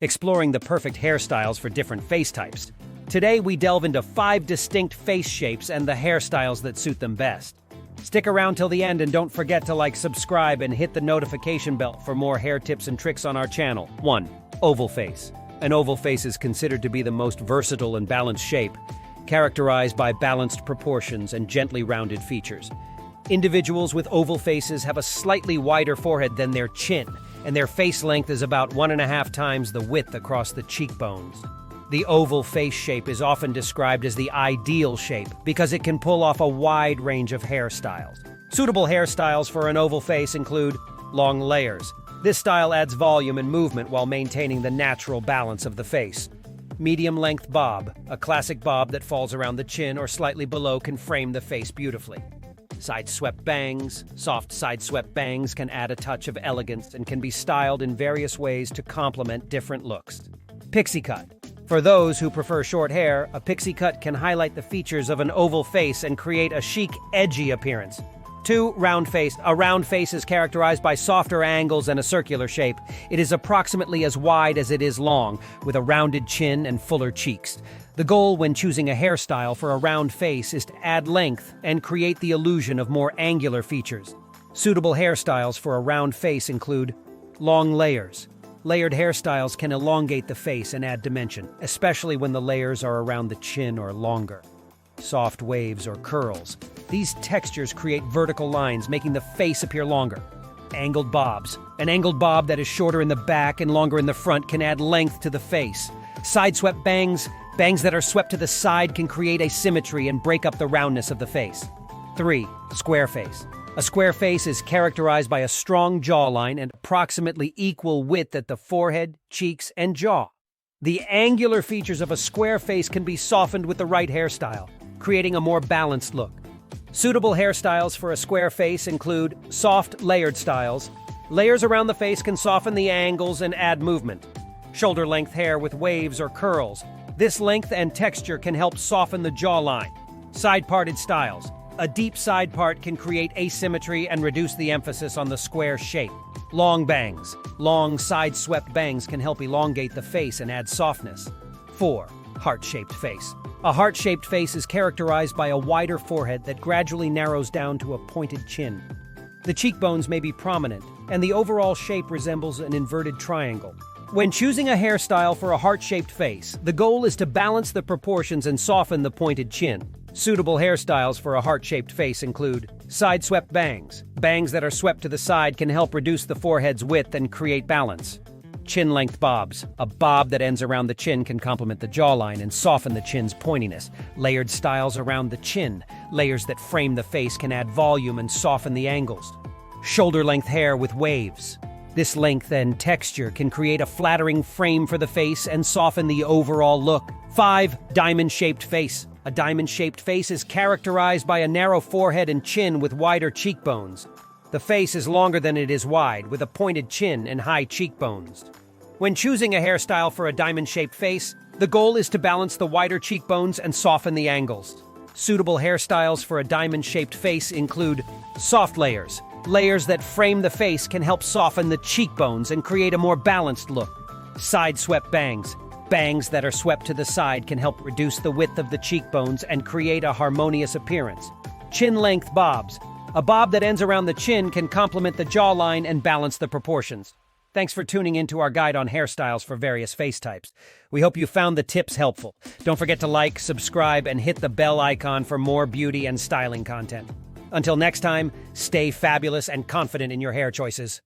exploring the perfect hairstyles for different face types. Today, we delve into 5 distinct face shapes and the hairstyles that suit them best. Stick around till the end and don't forget to like, subscribe, and hit the notification bell for more hair tips and tricks on our channel. 1. Oval face. An oval face is considered to be the most versatile and balanced shape, characterized by balanced proportions and gently rounded features. Individuals with oval faces have a slightly wider forehead than their chin, and their face length is about 1.5 times the width across the cheekbones. The oval face shape is often described as the ideal shape because it can pull off a wide range of hairstyles. Suitable hairstyles for an oval face include long layers. This style adds volume and movement while maintaining the natural balance of the face. Medium-length bob. A classic bob that falls around the chin or slightly below can frame the face beautifully. Side-swept bangs. Soft side-swept bangs can add a touch of elegance and can be styled in various ways to complement different looks. Pixie cut. For those who prefer short hair, a pixie cut can highlight the features of an oval face and create a chic, edgy appearance. 2. Round face. A round face is characterized by softer angles and a circular shape. It is approximately as wide as it is long, with a rounded chin and fuller cheeks. The goal when choosing a hairstyle for a round face is to add length and create the illusion of more angular features. Suitable hairstyles for a round face include long layers. Layered hairstyles can elongate the face and add dimension, especially when the layers are around the chin or longer. Soft waves or curls. These textures create vertical lines, making the face appear longer. Angled bobs. An angled bob that is shorter in the back and longer in the front can add length to the face. Side-swept bangs. Bangs that are swept to the side can create asymmetry and break up the roundness of the face. 3. Square face. A square face is characterized by a strong jawline and approximately equal width at the forehead, cheeks, and jaw. The angular features of a square face can be softened with the right hairstyle, creating a more balanced look. Suitable hairstyles for a square face include soft, layered styles. Layers around the face can soften the angles and add movement. Shoulder-length hair with waves or curls. This length and texture can help soften the jawline. Side-parted styles. A deep side part can create asymmetry and reduce the emphasis on the square shape. Long bangs. Long side-swept bangs can help elongate the face and add softness. 4. Heart-shaped face. A heart-shaped face is characterized by a wider forehead that gradually narrows down to a pointed chin. The cheekbones may be prominent, and the overall shape resembles an inverted triangle. When choosing a hairstyle for a heart-shaped face, the goal is to balance the proportions and soften the pointed chin. Suitable hairstyles for a heart-shaped face include side-swept bangs. Bangs that are swept to the side can help reduce the forehead's width and create balance. Chin-length bobs. A bob that ends around the chin can complement the jawline and soften the chin's pointiness. Layered styles around the chin. Layers that frame the face can add volume and soften the angles. Shoulder-length hair with waves. This length and texture can create a flattering frame for the face and soften the overall look. 5. Diamond-shaped face. A diamond-shaped face is characterized by a narrow forehead and chin with wider cheekbones. The face is longer than it is wide, with a pointed chin and high cheekbones. When choosing a hairstyle for a diamond-shaped face, the goal is to balance the wider cheekbones and soften the angles. Suitable hairstyles for a diamond-shaped face include soft layers. Layers that frame the face can help soften the cheekbones and create a more balanced look. Side-swept bangs. Bangs that are swept to the side can help reduce the width of the cheekbones and create a harmonious appearance. Chin-length bobs. A bob that ends around the chin can complement the jawline and balance the proportions. Thanks for tuning in to our guide on hairstyles for various face types. We hope you found the tips helpful. Don't forget to like, subscribe, and hit the bell icon for more beauty and styling content. Until next time, stay fabulous and confident in your hair choices.